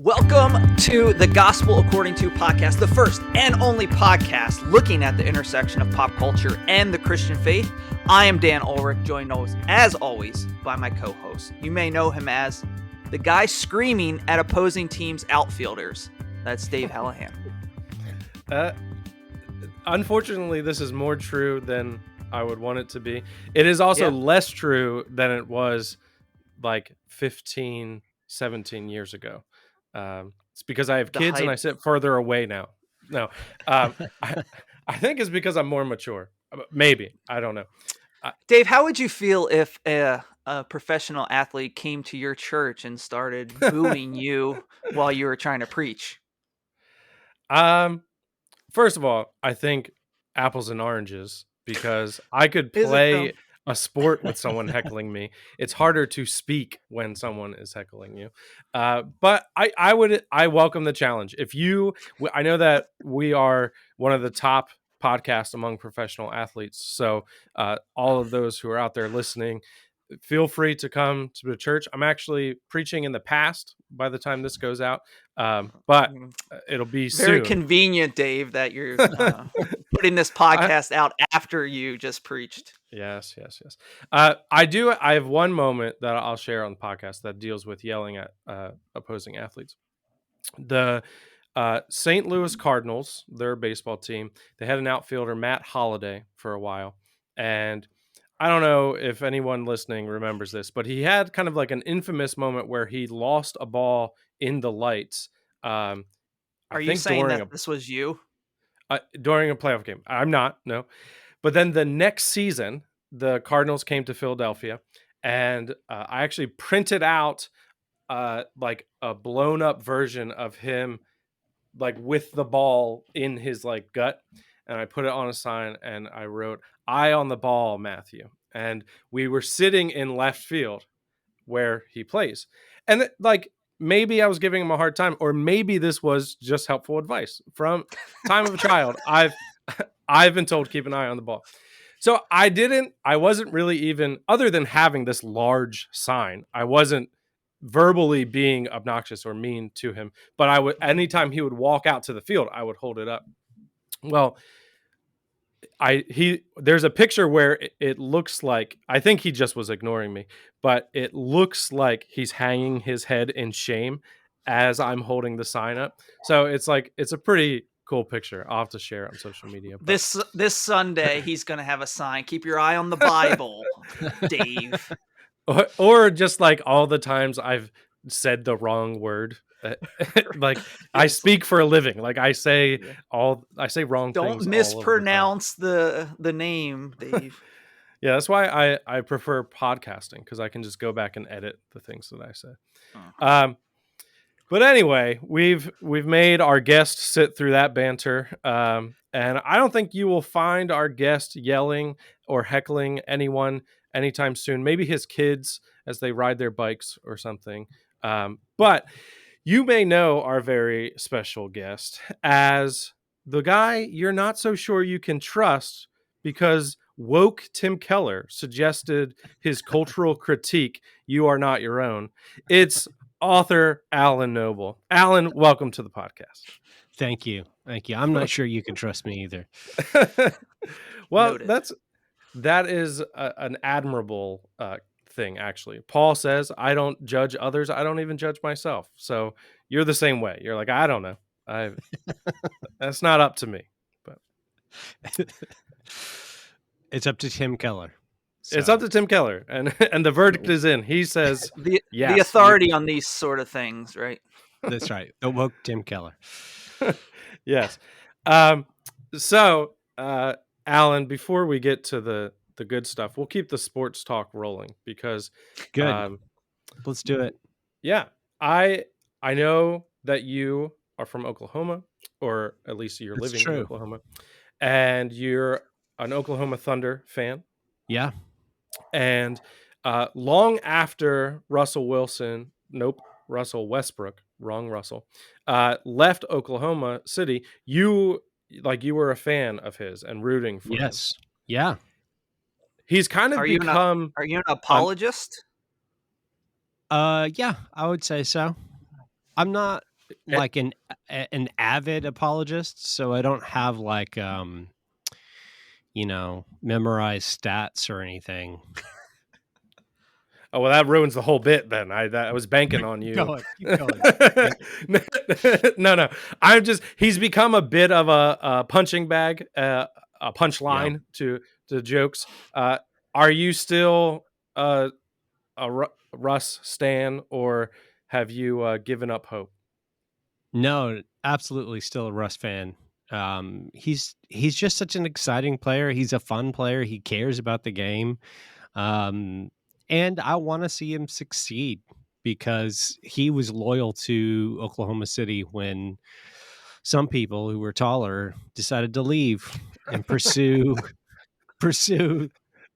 Welcome to the Gospel According to podcast, the first and only podcast looking at the intersection of pop culture and the Christian faith. I am Dan Ulrich, joined as always by my co-host. You may know him as the guy screaming at opposing teams' outfielders. That's Dave Hallahan. Unfortunately, this is more true than I would want it to be. It is also less true than it was like 15, 17 years ago. It's because I have kids and I sit further away now. No, I think it's because I'm more mature. Maybe. I don't know. Dave, how would you feel if a professional athlete came to your church and started booing you while you were trying to preach? First of all, I think apples and oranges, because I could play a sport with someone heckling me. It's harder to speak when someone is heckling you. But I welcome the challenge. I know that we are one of the top podcasts among professional athletes. So all of those who are out there listening, feel free to come to the church. I'm actually preaching in the past by the time this goes out, but it'll be very soon. Convenient, Dave, that you're putting this podcast out after you just preached. Yes. I have one moment that I'll share on the podcast that deals with yelling at opposing athletes. The St. Louis Cardinals, their baseball team, they had an outfielder, Matt Holliday, for a while, and I don't know if anyone listening remembers this, but he had kind of like an infamous moment where he lost a ball in the lights. Are you saying that this was you? During a playoff game? I'm not, no. But then the next season, the Cardinals came to Philadelphia, and I actually printed out like a blown up version of him, like with the ball in his like gut. And I put it on a sign and I wrote, "Eye on the ball, Matthew." And we were sitting in left field where he plays. And like, maybe I was giving him a hard time, or maybe this was just helpful advice from time of a child. I've been told, keep an eye on the ball. So I wasn't really even, other than having this large sign, I wasn't verbally being obnoxious or mean to him, but anytime he would walk out to the field, I would hold it up. Well, there's a picture where it looks like, I think he just was ignoring me, but it looks like he's hanging his head in shame as I'm holding the sign up. So it's a pretty cool picture. I'll have to share it on social media. But this Sunday, he's going to have a sign, "Keep your eye on the Bible," Dave. Or just like all the times I've said the wrong word. Like, I speak for a living. Like, I say wrong things. Don't mispronounce the name, Dave. Yeah, that's why I prefer podcasting, because I can just go back and edit the things that I say. But anyway, we've made our guest sit through that banter, and I don't think you will find our guest yelling or heckling anyone anytime soon. Maybe his kids as they ride their bikes or something. But you may know our very special guest as the guy you're not so sure you can trust, because woke Tim Keller suggested his cultural critique, "You Are Not Your Own." It's author Alan Noble. Alan, welcome to the podcast. Thank you. I'm not sure you can trust me either. Well, that is an admirable thing, actually. Paul says, "I don't judge others. I don't even judge myself." So you're the same way. You're like, I don't know. That's not up to me. But it's up to Tim Keller. So. It's up to Tim Keller, and the verdict is in. He says the authority on these sort of things, right? That's right. The woke Tim Keller. Yes. So, Alan, before we get to the good stuff, we'll keep the sports talk rolling, because good. Let's do it. Yeah. I know that you are from Oklahoma, or at least you're living in Oklahoma, and you're an Oklahoma Thunder fan. Yeah. And long after Russell Westbrook, wrong Russell, left Oklahoma City, you were a fan of his and rooting for him. Yes. Yeah. He's kind of become... Are you an apologist? Yeah, I would say so. I'm not like an avid apologist, so I don't have like memorized stats or anything. Oh, well, that ruins the whole bit then. I was banking on you. Keep going. No. He's become a bit of a punching bag, a punchline to jokes. Are you still Russ stan, or have you given up hope? No, absolutely still a Russ fan. He's just such an exciting player. He's a fun player. He cares about the game. And I want to see him succeed because he was loyal to Oklahoma City when some people who were taller decided to leave and pursue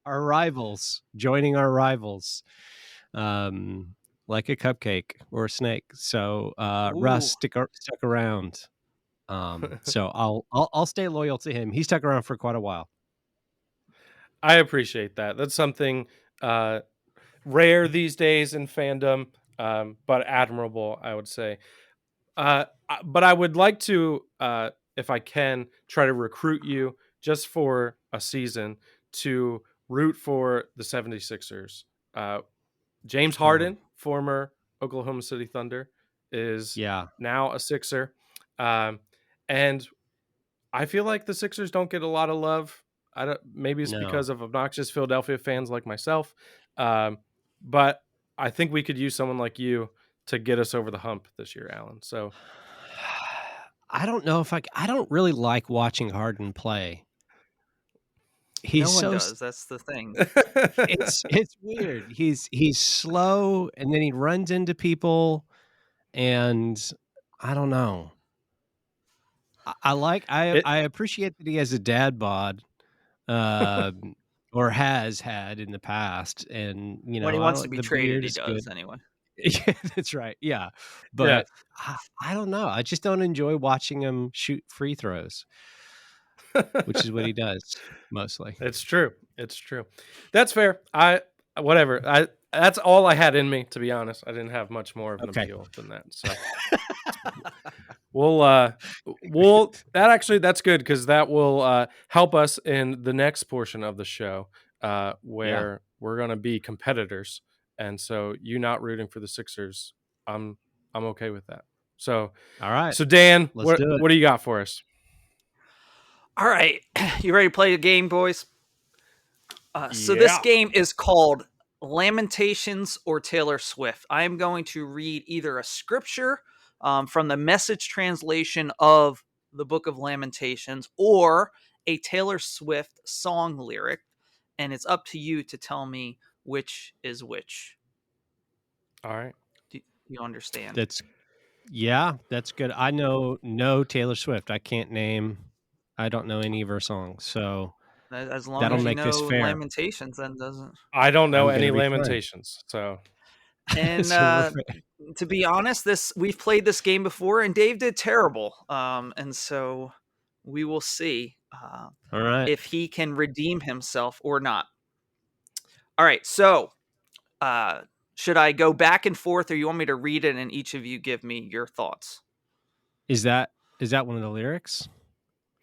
our rivals, joining our rivals, like a cupcake or a snake. So Russ stuck around. So I'll stay loyal to him. He stuck around for quite a while. I appreciate that. That's something rare these days in fandom, but admirable, I would say. But I would like to, if I can, try to recruit you just for a season to root for the 76ers. James Harden, former Oklahoma City Thunder, is now a Sixer. And I feel like the Sixers don't get a lot of love. Maybe it's because of obnoxious Philadelphia fans like myself. But I think we could use someone like you to get us over the hump this year, Alan. So I don't know if I don't really like watching Harden play. No one does. That's the thing. It's weird. He's slow, and then he runs into people, and I don't know. I appreciate that he has a dad bod, or has had in the past, and when he wants to be the traded, beard he is does good. anyway. Yeah, that's right. Yeah, but I don't know. I just don't enjoy watching him shoot free throws, which is what he does mostly. It's true. That's fair. That's all I had in me, to be honest. I didn't have much more of an appeal than that. So that's good, because that will help us in the next portion of the show, where we're going to be competitors. And so you not rooting for the Sixers, I'm okay with that. So, all right. So Dan, what do you got for us? All right. You ready to play the game, boys? So this game is called Lamentations or Taylor Swift. I am going to read either a scripture from the Message translation of the Book of Lamentations, or a Taylor Swift song lyric, and it's up to you to tell me which is which. All right. Do you understand? That's good. I know no Taylor Swift. I don't know any of her songs, so as long that'll as you make know this fair. Lamentations, then doesn't. I don't know any Lamentations, so. And to be honest, we've played this game before, and Dave did terrible. And so we will see all right, if he can redeem himself or not. All right, so should I go back and forth, or you want me to read it and each of you give me your thoughts? Is that one of the lyrics?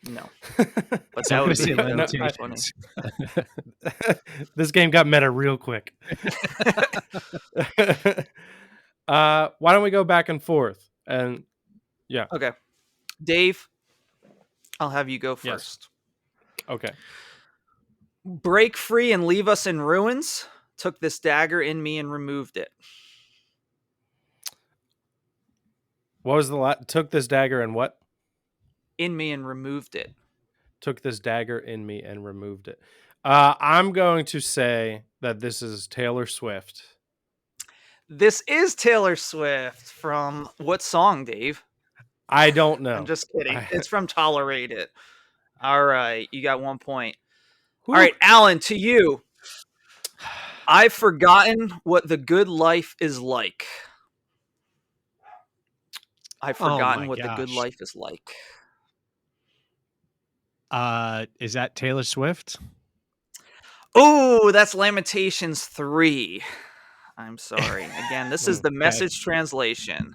No, but that would be funny. This game got meta real quick. Why don't we go back and forth? And okay, Dave, I'll have you go first. Yes. Okay. Break free and leave us in ruins. Took this dagger in me and removed it. What was took this dagger and what? In me and removed it. Took this dagger in me and removed it. I'm going to say that this is Taylor Swift. This is Taylor Swift. From what song, Dave? I don't know. I'm just kidding. It's from Tolerate It. All right. You got 1 point. All right, Alan, to you. I've forgotten what the good life is like. I've forgotten what the good life is like. Is that Taylor Swift? Oh, that's Lamentations 3. I'm sorry. Again, this is the Message translation.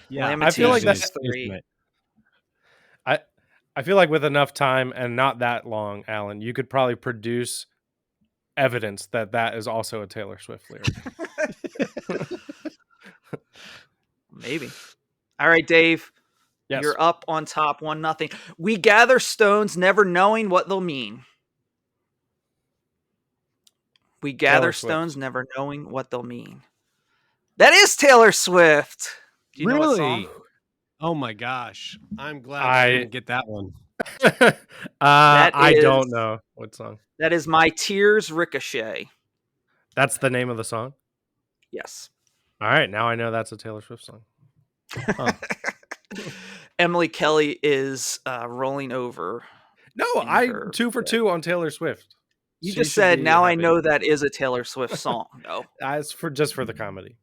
Yeah, I feel like Lamentations that- 3. I feel like with enough time and not that long, Alan, you could probably produce evidence that that is also a Taylor Swift lyric. Maybe. All right, Dave. Yes. You're up on top 1-0. We gather stones never knowing what they'll mean. We gather Taylor Swift. stones never knowing what they'll mean. That is Taylor Swift. Do you know what song? Really? Oh my gosh. I'm glad I didn't get that one. I is- don't know what song. That is My Tears Ricochet. That's the name of the song? Yes. All right, now I know that's a Taylor Swift song. Huh. Emily Kelly is rolling over. No, in I her 2 for bed. 2 on Taylor Swift. You She just should said, be now I happy. know that is a Taylor Swift song, though. It's just for the comedy.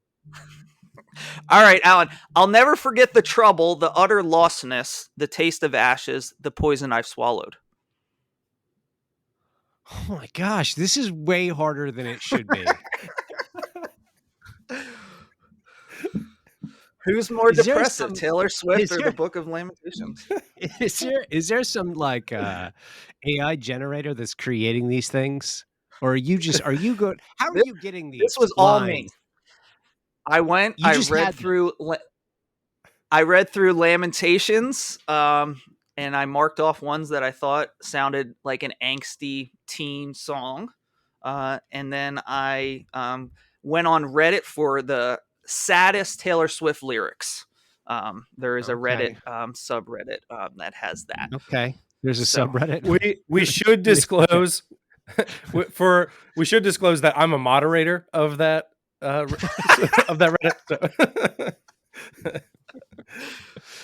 All right, Alan. I'll never forget the trouble, the utter lostness, the taste of ashes, the poison I've swallowed. Oh my gosh, this is way harder than it should be. Who's more Is there depressive, some- Taylor Swift is or there- the Book of Lamentations? Is there some like AI generator that's creating these things? Or are you good? How are you getting these? This was all me. lines? I went. You I just read had them. through. I read through Lamentations, and I marked off ones that I thought sounded like an angsty teen song, and then I went on Reddit for the saddest Taylor Swift lyrics. There is a Reddit subreddit that has that. Okay. There's a So, subreddit. We should disclose we should disclose that I'm a moderator of that of that Reddit.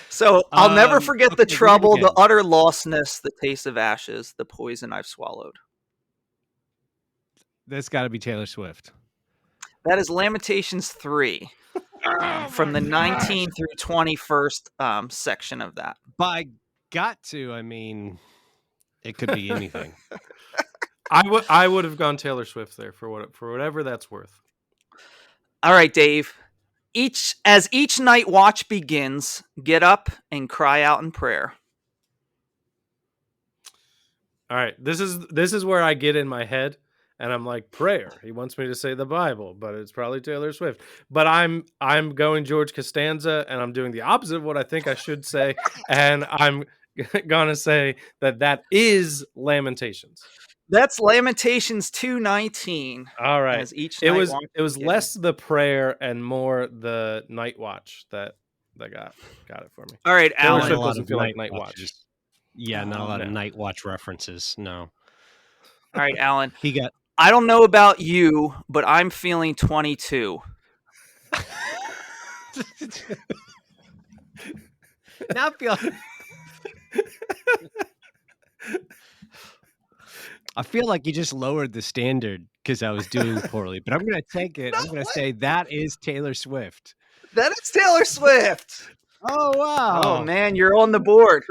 So I'll never Um, forget okay, the read it trouble, the again. utter lostness, the taste of ashes, the poison I've swallowed. That's got to be Taylor Swift. That is Lamentations 3 from the 19th through 21st section of that. By got to, I mean, it could be anything. I would have gone Taylor Swift there for whatever that's worth. All right, Dave. As each night watch begins, get up and cry out in prayer. All right, this is where I get in my head and I'm like, prayer. He wants me to say the Bible, but it's probably Taylor Swift. But I'm going George Costanza, and I'm doing the opposite of what I think I should say, and I'm gonna say that is Lamentations. That's Lamentations 2:19. All right, As each it night was watch it was begins. less the prayer and more the night watch that got it for me. All right, Taylor Alan. Swift doesn't feel like night watch. watches. Yeah, not a lot of No. night watch references. No. All right, Alan. He got I don't know about you, but I'm feeling 22. now I feel I feel like you just lowered the standard because I was doing poorly, but I'm gonna take it. I'm gonna say that is Taylor Swift. That is Taylor Swift. Oh wow. Oh man, you're on the board.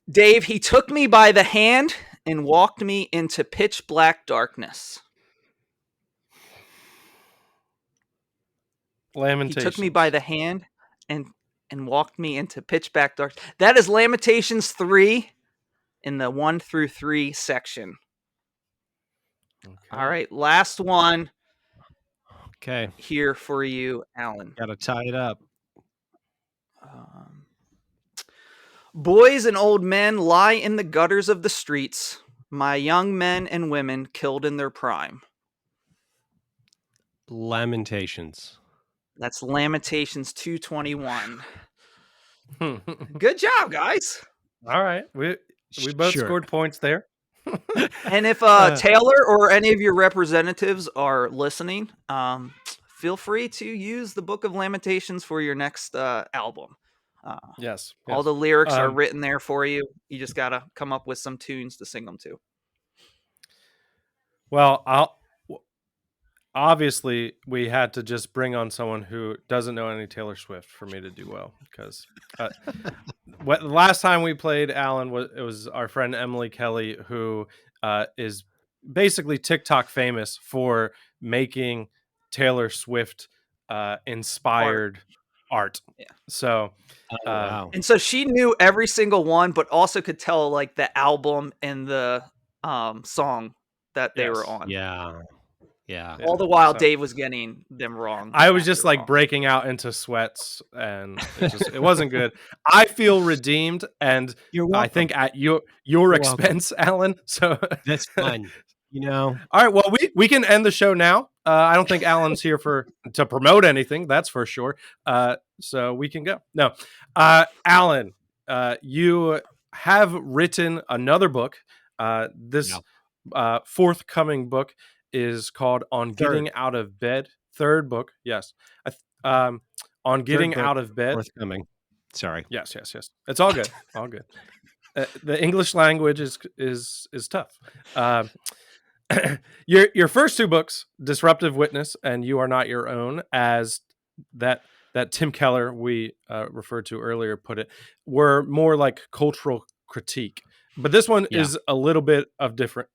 Dave, he took me by the hand and walked me into pitch black darkness. Lamentations. He took me by the hand and walked me into pitch black darkness. That is Lamentations 3 in the 1 through 3 section. Okay. All right, last one Okay. here for you, Alan. Gotta tie it up. Boys and old men lie in the gutters of the streets, my young men and women killed in their prime. Lamentations. That's Lamentations 2:21. Good job, guys. All right, we both Sure. scored points there. And if Taylor or any of your representatives are listening, feel free to use the Book of Lamentations for your next album. Yes. All the lyrics are Um, written there for you. You just got to come up with some tunes to sing them to. Well, obviously we had to just bring on someone who doesn't know any Taylor Swift for me to do well, because the last time we played Alan was our friend Emily Kelly, who is basically TikTok famous for making Taylor Swift inspired art. Yeah. So Oh, wow. And so she knew every single one, but also could tell like the album and the song that they were yes, on. Yeah. Yeah. yeah. All the while So Dave was getting them wrong I was just after like all. breaking out into sweats, and it wasn't good. I feel redeemed, and You're I welcome. think at your You're welcome. expense, Alan. So That's fun. You know? all right, well, we can end the show now. I don't think Alan's here to promote anything, that's for sure. So we can go. No, Alan, you have written another book. Yeah. This forthcoming book is called "On Third Getting Out of Bed." Third book, yes. On third getting book out of bed. forthcoming. Sorry. Yes, yes, yes. It's all good, all good. The English language is tough. Your first two books, Disruptive Witness and You Are Not Your Own, as that Tim Keller we referred to earlier put it, were more like cultural critique. But this one Yeah. is a little bit different.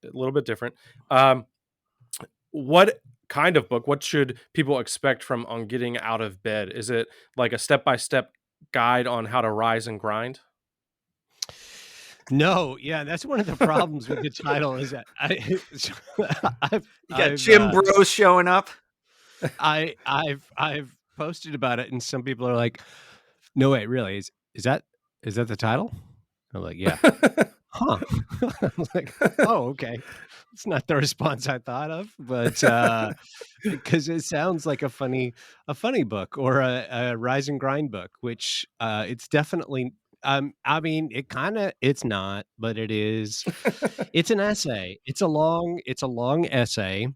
What kind of book? What should people expect from On Getting Out of Bed? Is it like a step-by-step guide on how to rise and grind? No, yeah, that's one of the problems with the title is that I've You got I've Jim Bros showing up. I've posted about it, and some people are like, "No, wait, really? Is that the title?" I'm like, "Yeah." Huh. I'm like, "Oh, okay." It's not the response I thought of, but because it sounds like a funny book or a rise and grind book, which it's definitely. I mean, it's not, but it is. It's an essay. It's a long essay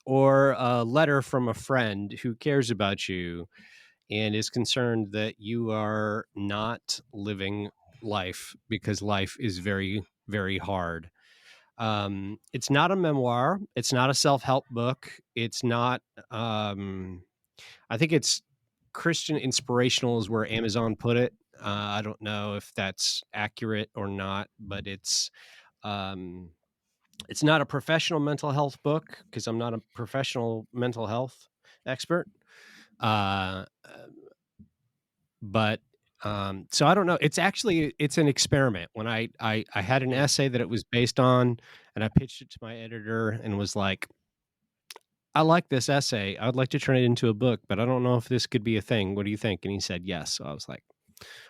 or a letter from a friend who cares about you and is concerned that you are not living life because life is very, very hard. It's not a memoir. It's not a self-help book. It's not, I think it's Christian inspirational is where Amazon put it. I don't know if that's accurate or not, but um, it's not a professional mental health book because I'm not a professional mental health expert. Uh, but so I don't know. It's an experiment. When I had an Mm. essay that it was based on, and I pitched it to my editor and was like, I like this essay. I'd like to turn it into a book, but I don't know if this could be a thing. What do you think? And he said yes. So I was like,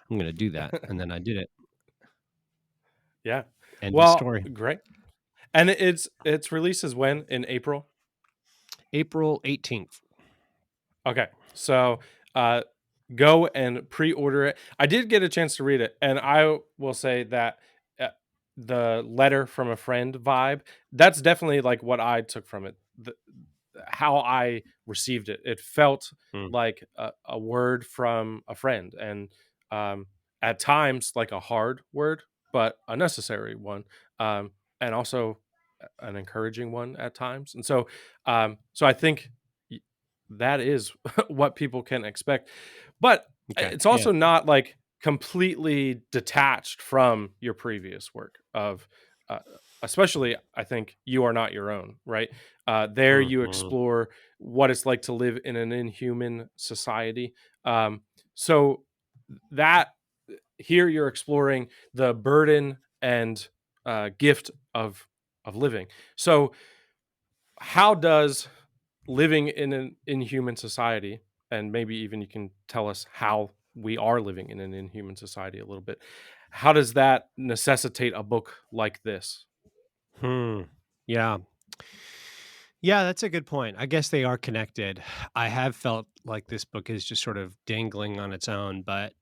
I'm going to do that, and then I did it. Yeah. End of Well, story. great. And it's releases when? In April? April 18th. Okay. So go and pre-order it. I did get a chance to read it, and I will say that uh, the letter from a friend vibe, that's definitely like what I took from it. How I received it. It felt Mm, like a word from a friend, and at times like a hard word, but a necessary one, and also an encouraging one at times. And so I think that is what people can expect. But okay. it's Yeah. also not like completely detached from your previous work of uh, especially I think You Are Not Your Own, right? There you Mhm. explore what it's like to live in an inhuman society. So that here you're exploring the burden and gift of living. So how does living in an inhuman society, and maybe even you can tell us how we are living in an inhuman society a little bit, how does that necessitate a book like this? Hmm. Yeah. Yeah, that's a good point. I guess they are connected. I have felt like this book is just sort of dangling on its own, but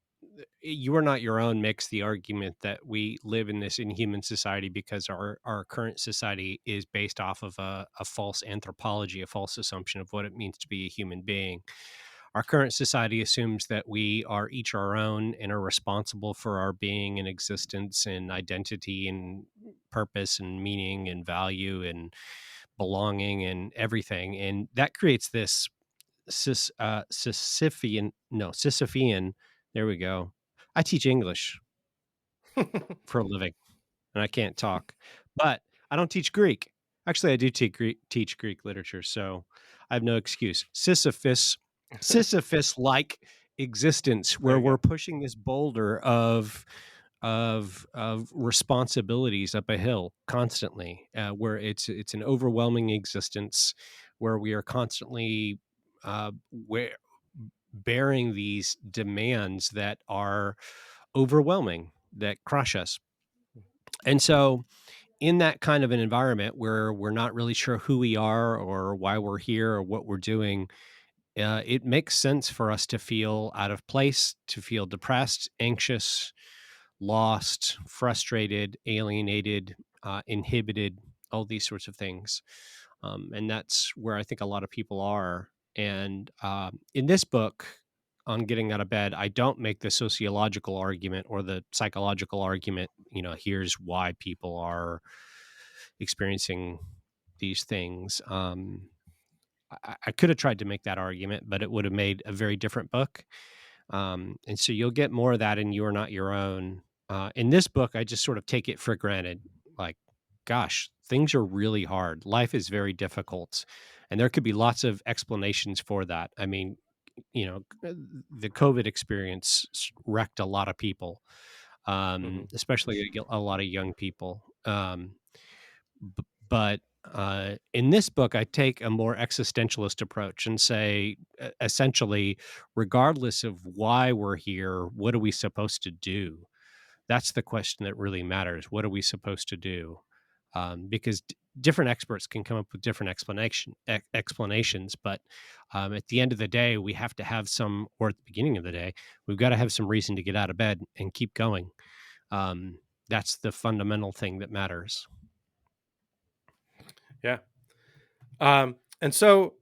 You Are Not Your Own makes the argument that we live in this inhuman society because our current society is based off of a false anthropology, a false assumption of what it means to be a human being. Our current society assumes that we are each our own and are responsible for our being and existence and identity and purpose and meaning and value and belonging and everything. And that creates this Sisyphean. There we go. I teach English for a living, and I can't talk, but I don't teach Greek. Actually, I do teach Greek literature, so I have no excuse. Sisyphus Sisyphus-like existence There where you we're go. pushing this boulder of responsibilities up a hill constantly, where it's an overwhelming existence where we are constantly where bearing these demands that are overwhelming, that crush us. And so in that kind of an environment where we're not really sure who we are or why we're here or what we're doing, it makes sense for us to feel out of place, to feel depressed, anxious, lost, frustrated, alienated, inhibited, all these sorts of things. And that's where I think a lot of people are. And in this book, on getting out of bed, I don't make the sociological argument or the psychological argument, here's why people are experiencing these things. I could have tried to make that argument, but it would have made a very different book. And so you'll get more of that in You Are Not Your Own. In this book, I just sort of take it for granted. Like, gosh, things are really hard. Life is very difficult. And there could be lots of explanations for that. I mean, the COVID experience wrecked a lot of people, Hmm. especially a lot of young people. But in this book, I take a more existentialist approach and say, essentially, regardless of why we're here, what are we supposed to do? That's the question that really matters. What are we supposed to do? Because different experts can come up with different explanations, but at the end of the day, we have to have some, or at the beginning of the day, we've got to have some reason to get out of bed and keep going. Um, that's the fundamental thing that matters. Yeah. And so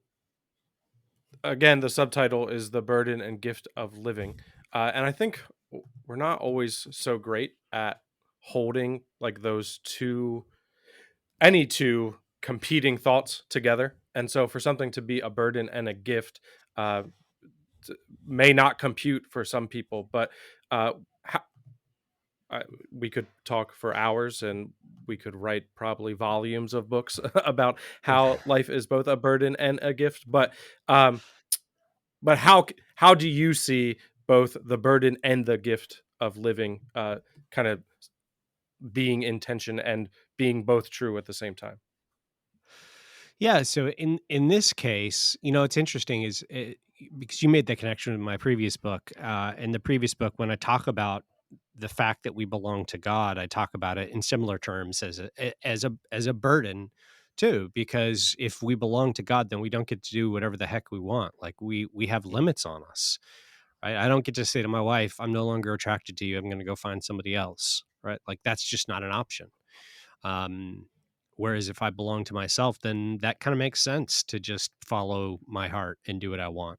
again, the subtitle is The Burden and Gift of Living. And I think we're not always so great at holding like those any two competing thoughts together. And so for something to be a burden and a gift, uh, may not compute for some people, but uh, ho- we could talk for hours and we could write probably volumes of books about how life is both a burden and a gift. Um, but how do you see both the burden and the gift of living kind of being in tension and being both true at the same time? Yeah, so in this case, it's interesting is because you made that connection with my previous book. In the previous book, when I talk about the fact that we belong to God, I talk about it in similar terms as a burden too. Because if we belong to God, then we don't get to do whatever the heck we want. Like we have limits on us. Right? I don't get to say to my wife, "I'm no longer attracted to you. I'm going to go find somebody else." Right? Like that's just not an option. Um, Whereas if I belong to myself, then that kind of makes sense to just follow my heart and do what I want.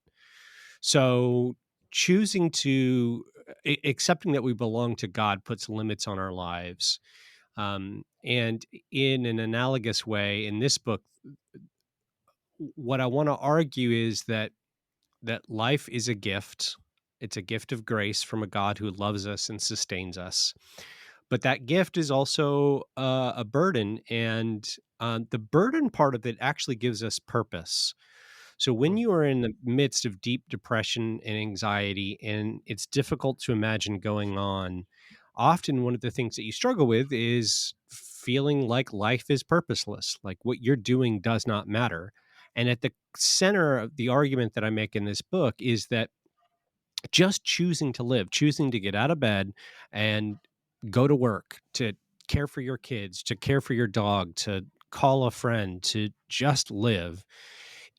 So choosing to accepting that we belong to God puts limits on our lives. And in an analogous way, in this book, what I want to argue is that life is a gift. It's a gift of grace from a God who loves us and sustains us. But that gift is also a burden, and the burden part of it actually gives us purpose. So when Mm, you are in the midst of deep depression and anxiety, and it's difficult to imagine going on, often one of the things that you struggle with is feeling like life is purposeless, like what you're doing does not matter. And at the center of the argument that I make in this book is that just choosing to live, choosing to get out of bed and go to work, to care for your kids, to care for your dog, to call a friend, to just live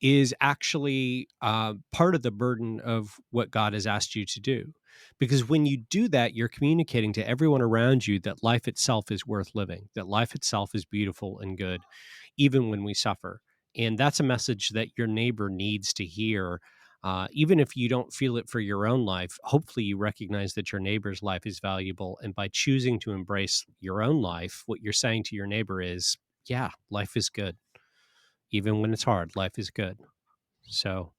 is actually part of the burden of what God has asked you to do. Because when you do that, you're communicating to everyone around you that life itself is worth living, that life itself is beautiful and good, even when we suffer. And that's a message that your neighbor needs to hear. Even if you don't feel it for your own life, hopefully you recognize that your neighbor's life is valuable. And by choosing to embrace your own life, what you're saying to your neighbor is, yeah, life is good. Even when it's hard, life is good. So,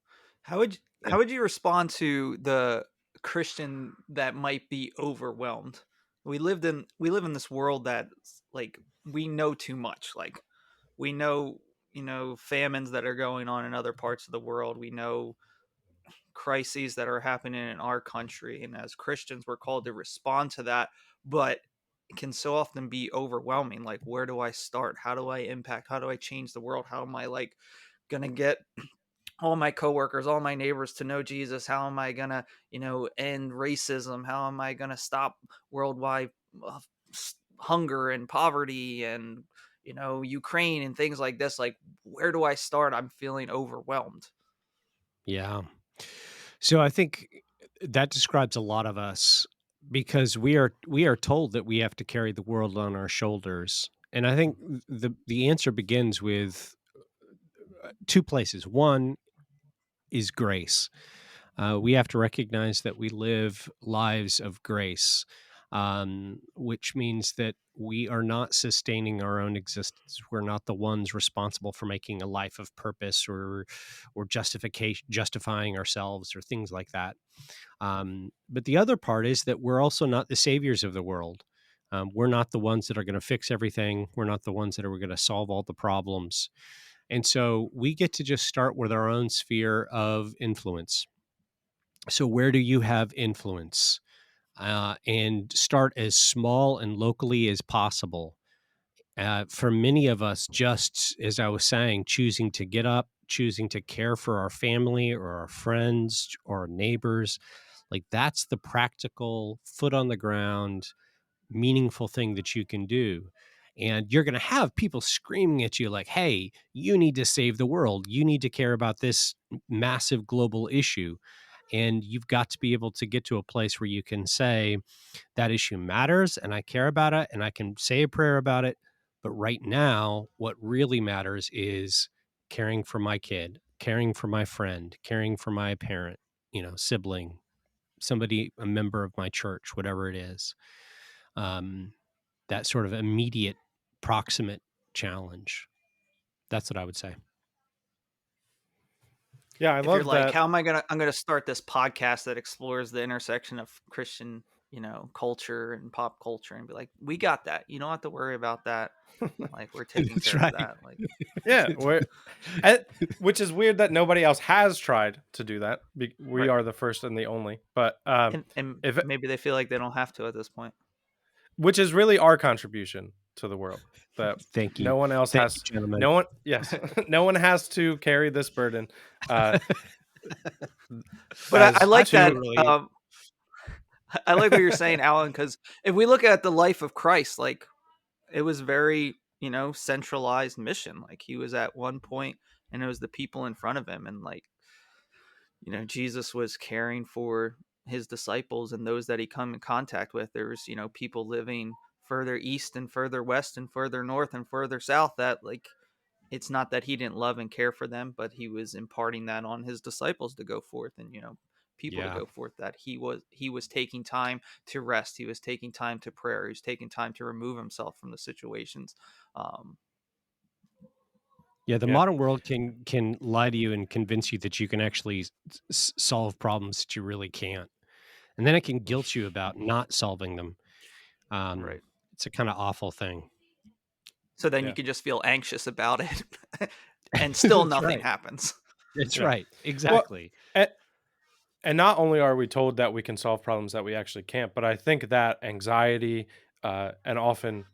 yeah. How would you respond to the Christian that might be overwhelmed? We live in this world that like we know too much. Like we know famines that are going on in other parts of the world. We know crises that are happening in our country, and as Christians we're called to respond to that, but it can so often be overwhelming. Like, where do I start? How do I impact? How do I change the world? How am I like gonna get all my coworkers, all my neighbors to know Jesus? How am I gonna, end racism? How am I gonna stop worldwide uh, hunger and poverty and Ukraine and things like this? Like, where do I start? I'm feeling overwhelmed. Yeah. So I think that describes a lot of us because we are told that we have to carry the world on our shoulders. And I think the answer begins with two places. One is grace. We have to recognize that we live lives of grace, which means that we are not sustaining our own existence. We're not the ones responsible for making a life of purpose or justifying ourselves or things like that. But the other part is that we're also not the saviors of the world. We're not the ones that are going to fix everything. We're not the ones that are going to solve all the problems. And so we get to just start with our own sphere of influence. So, where do you have influence? And start as small and locally as possible. For many of us, just as I was saying, choosing to get up, choosing to care for our family or our friends or our neighbors, like that's the practical, foot on the ground, meaningful thing that you can do. And you're going to have people screaming at you, like, hey, you need to save the world. You need to care about this massive global issue. And you've got to be able to get to a place where you can say, that issue matters and I care about it and I can say a prayer about it. But right now, what really matters is caring for my kid, caring for my friend, caring for my parent, sibling, somebody, a member of my church, whatever it is. That sort of immediate, proximate challenge. That's what I would say. Yeah, I If you're love like, that. how am I gonna I'm gonna start this podcast that explores the intersection of Christian, culture and pop culture, and be like, we got that. You don't have to worry about that. Like, we're taking That's care of right. that. Like, Yeah, eh, which is weird that nobody else has tried to do that. We right. are the first and the only. But And if maybe they feel like they don't have to at this point. which is really our contribution to the world, that Thank you. no one else Thank has. you, gentlemen. No one, yes, no one has to carry this burden. Uh, But I as I like feel that. to really I like what you're saying, Alan, because if we look at the life of Christ, like, it was very, centralized mission. Like, he was at one point, and it was the people in front of him, and like, Jesus was caring for his disciples and those that he come in contact with. There's, people living further east and further west and further north and further south that, like, it's not that he didn't love and care for them, but he was imparting that on his disciples to go forth and, people to yeah. go forth, that he was taking time to rest. He was taking time to prayer. He was taking time to remove himself from the situations. Um, Yeah, the yeah, modern world can lie to you and convince you that you can actually solve problems that you really can't, and then it can guilt you about not solving them. Um, right. it's a kind of awful thing. So then you yeah, could just feel anxious about it and still That's nothing right. happens. That's yeah. right. Well, Exactly. and, and not only are we told that we can solve problems that we actually can't, but I think that anxiety and often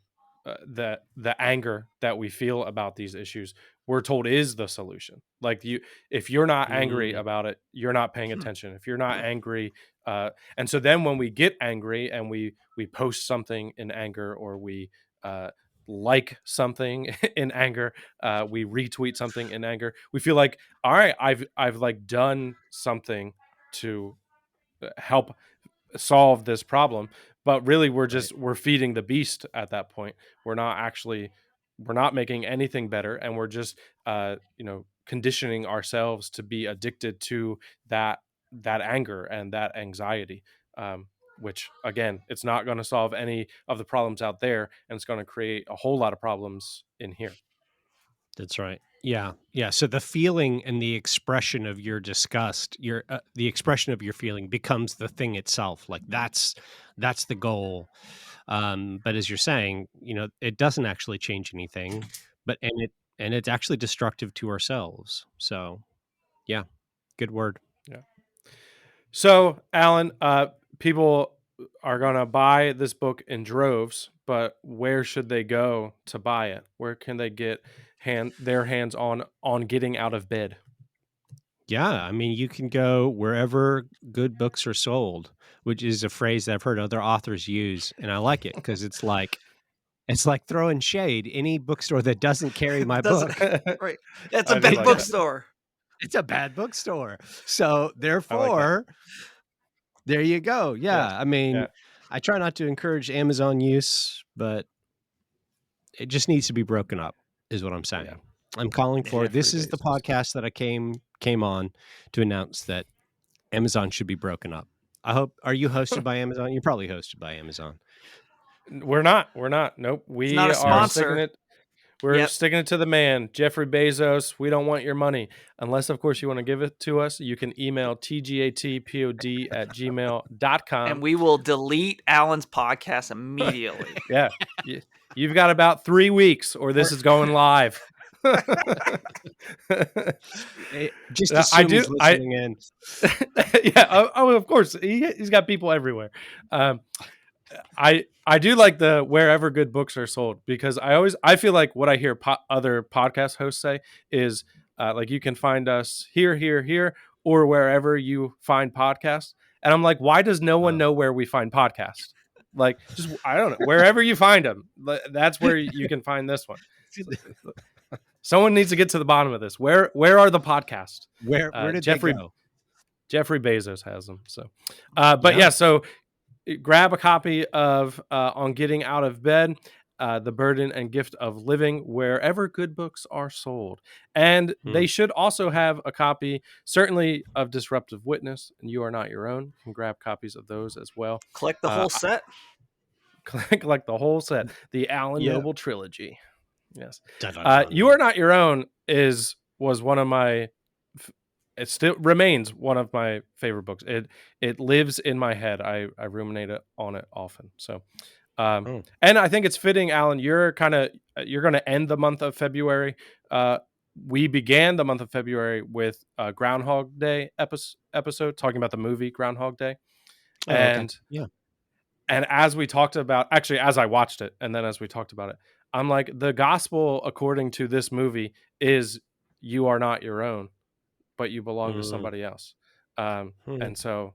the anger that we feel about these issues, we're told is the solution. Like, if you're not angry Mm, about it, you're not paying attention. If you're not angry, and so then when we get angry and we post something in anger, or we uh, like something in anger, we retweet something in anger, we feel like, all right, I've like done something to help solve this problem. But really, right. we're feeding the beast at that point. We're not making anything better, and we're just conditioning ourselves to be addicted to that anger and that anxiety, which again, it's not going to solve any of the problems out there, and it's going to create a whole lot of problems in here. That's right. Yeah. Yeah. So the feeling and the expression of your disgust, the expression of your feeling becomes the thing itself. Like that's the goal. But as you're saying, it doesn't actually change anything, and it's actually destructive to ourselves. So yeah, good word. Yeah. So, Alan, people are going to buy this book in droves, but where should they go to buy it? Where can they get their hands on Getting Out of Bed? Yeah, I mean, you can go wherever good books are sold, which is a phrase that I've heard other authors use, and I like it because it's like throwing shade. Any bookstore that doesn't carry my Doesn't book, right? It's a I do bad like that. bookstore. it's a bad bookstore. So I like that. therefore, there you go. Yeah, Yeah. I mean, Yeah. I try not to encourage Amazon use, but it just needs to be broken up, is what I'm saying. Yeah. I'm calling for Jeffrey this is the Bezos. podcast that I came on to announce that Amazon should be broken up. I hope. Are you hosted by Amazon? You're probably hosted by Amazon. We're not. Nope. It's We not a are sponsor. sticking it. We're Yep. sticking it to the man, Jeffrey Bezos. We don't want your money. Unless, of course, you want to give it to us. You can email tgatpod@gmail.com. And we will delete Alan's podcast immediately. Yeah. You've got about 3 weeks or this is going live. Just assume he's listening in. Yeah. Oh, of course. He's got people everywhere. I do like the wherever good books are sold because I feel like what I hear other podcast hosts say is like you can find us here, or wherever you find podcasts. And I'm like, why does no one know where we find podcasts? Like, just I don't know, wherever you find them, that's where you can find this one. Someone needs to get to the bottom of this. Where are the podcasts? Where did they go? Jeffrey Bezos has them. So, but yeah, so grab a copy of On Getting Out of Bed, The Burden and Gift of Living, wherever good books are sold. And they should also have a copy, certainly, of Disruptive Witness and You Are Not Your Own. You can grab copies of those as well. Collect the whole set. Collect the whole set. The Alan Noble trilogy. Yes. You Are Not Your Own was one of my... It still remains one of my favorite books. It lives in my head. I ruminate on it often. So, and I think it's fitting, Alan. You're going to end the month of February. We began the month of February with a Groundhog Day episode talking about the movie Groundhog Day, and as we talked about, actually, as I watched it, and then as we talked about it, I'm like, the gospel according to this movie is you are not your own, but you belong to somebody else. And so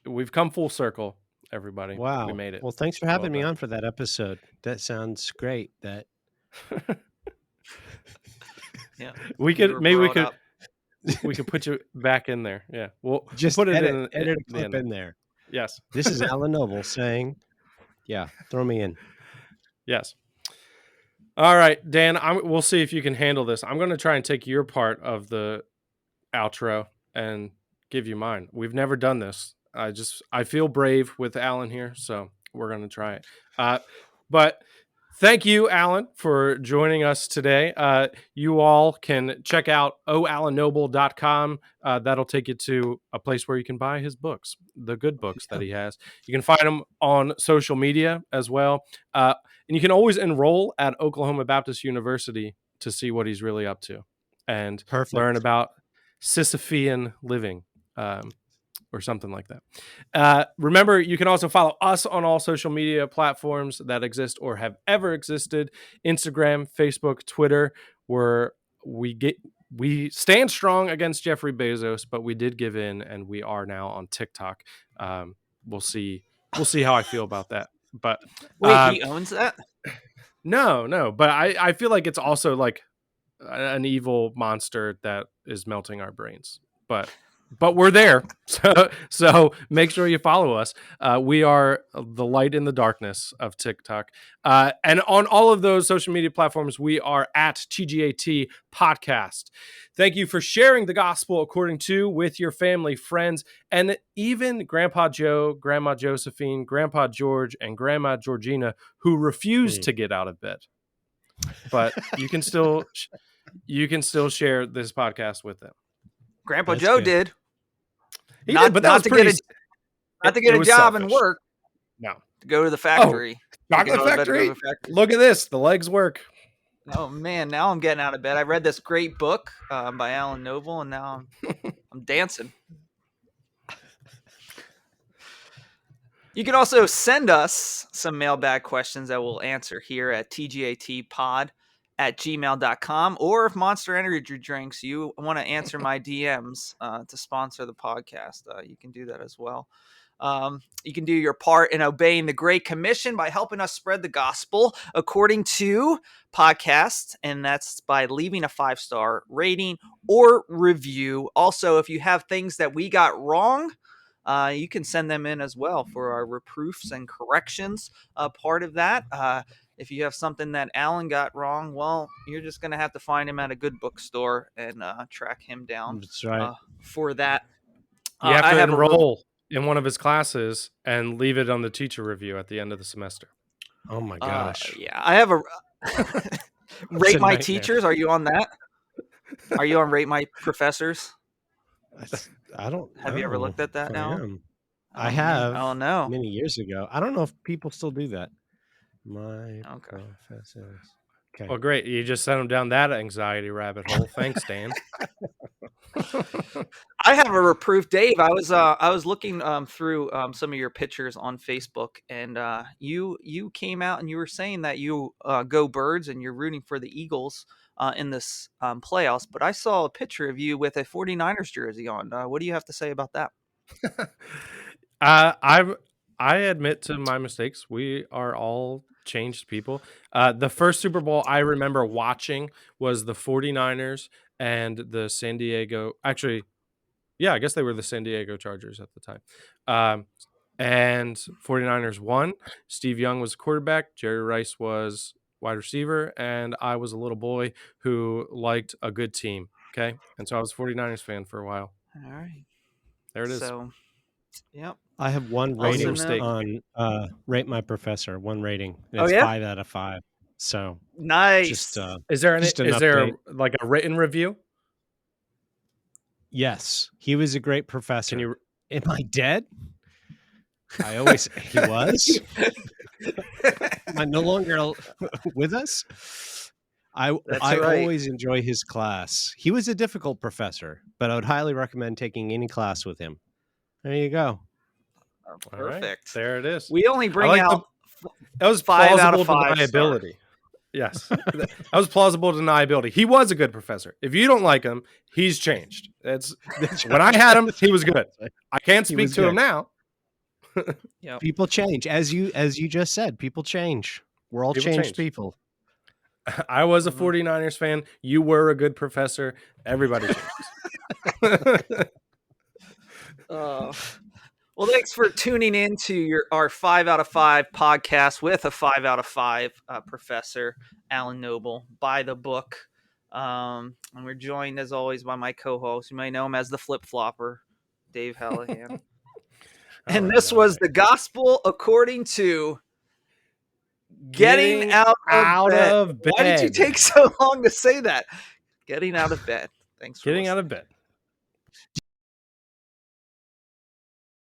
we've come full circle, everybody. Wow. We made it. Well, thanks for having me on for that episode. That sounds great. That yeah. We could put you back in there. Yeah. We'll just put it edit a the clip end. in there. Yes. This is Alan Noble saying, yeah, throw me in. Yes. All right, Dan, we'll see if you can handle this. I'm going to try and take your part of the outro and give you mine. We've never done this. I feel brave with Alan here, so we're going to try it. But thank you, Alan, for joining us today. You all can check out oalannoble.com. That'll take you to a place where you can buy his books, the good books that he has. You can find them on social media as well. And you can always enroll at Oklahoma Baptist University to see what he's really up to and learn about Sisyphean living. Or something like that. Remember, you can also follow us on all social media platforms that exist or have ever existed: Instagram, Facebook, Twitter, where we stand strong against Jeffrey Bezos, but we did give in, and we are now on TikTok. We'll see how I feel about that. But wait, he owns that? No, but I feel like it's also like an evil monster that is melting our brains. But we're there, so make sure you follow us. We are the light in the darkness of TikTok, and on all of those social media platforms, we are at TGAT Podcast. Thank you for sharing the gospel according to with your family, friends, and even Grandpa Joe, Grandma Josephine, Grandpa George, and Grandma Georgina, who refused to get out of bed. But you can still share this podcast with them. Grandpa Joe did. He did, but not to get a job and work. No, to go to the factory. Chocolate factory. Look at this. The legs work. Oh man, now I'm getting out of bed. I read this great book by Alan Noble, and now I'm dancing. You can also send us some mailbag questions that we'll answer here at tgatpod@gmail.com. Or if Monster Energy drinks, you want to answer my DMs to sponsor the podcast, you can do that as well. You can do your part in obeying the Great Commission by helping us spread the gospel according to podcast, and that's by leaving a 5-star rating or review. Also, if you have things that we got wrong, you can send them in as well for our reproofs and corrections. Part of that, if you have something that Alan got wrong, well, you're just going to have to find him at a good bookstore and track him down That's right. for that. You have I to have enroll in one of his classes and leave it on the teacher review at the end of the semester. Oh my gosh. Yeah, I have a Rate My nightmare. Teachers. Are you on that? Are you on Rate My Professors? I don't Have you ever looked at that if now? am. I have. Oh no. Many years ago. I don't know if people still do that. My Okay. professors. Okay. Well, great. You just sent him down that anxiety rabbit hole. Thanks, Dan. I have a reproof, Dave. I was looking through some of your pictures on Facebook, and you came out and you were saying that you go Birds and you're rooting for the Eagles in this playoffs. But I saw a picture of you with a 49ers jersey on. What do you have to say about that? I admit to my mistakes. We are all changed people. The first Super Bowl I remember watching was the 49ers and the San Diego. Actually, yeah, I guess they were the San Diego Chargers at the time. And 49ers won. Steve Young was quarterback. Jerry Rice was wide receiver. And I was a little boy who liked a good team. Okay. And so I was a 49ers fan for a while. All right. There it is. So, yep. I have one Also rating mistake. on Rate My Professor. One rating. Oh, It's yeah? 5 out of 5. So Nice. just Is there just an is there update. like a written review? Yes, he was a great professor. Can you? Am I dead? I always he was. Am I no longer with us? I That's right. always enjoy his class. He was a difficult professor, but I would highly recommend taking any class with him. There you go. All right, Perfect. there it is. We only bring like out That was 5 out plausible of 5 deniability. Yes, that was plausible deniability. He was a good professor. If you don't like him, he's changed. It's when I had him, he was good. I can't speak to him now. Yep. People change, as you just said. People change. We're all People changed change. people. I was a 49ers fan. You were a good professor. Everybody changes. Well, thanks for tuning in to our 5 out of 5 podcast with a 5 out of 5 professor, Alan Noble, by the book. And we're joined, as always, by my co-host. You may know him as the Flip-Flopper, Dave Hallahan. And this was the gospel according to getting out of bed. Why did you take so long to say that? Getting out of bed. Thanks for Getting listening. out of bed.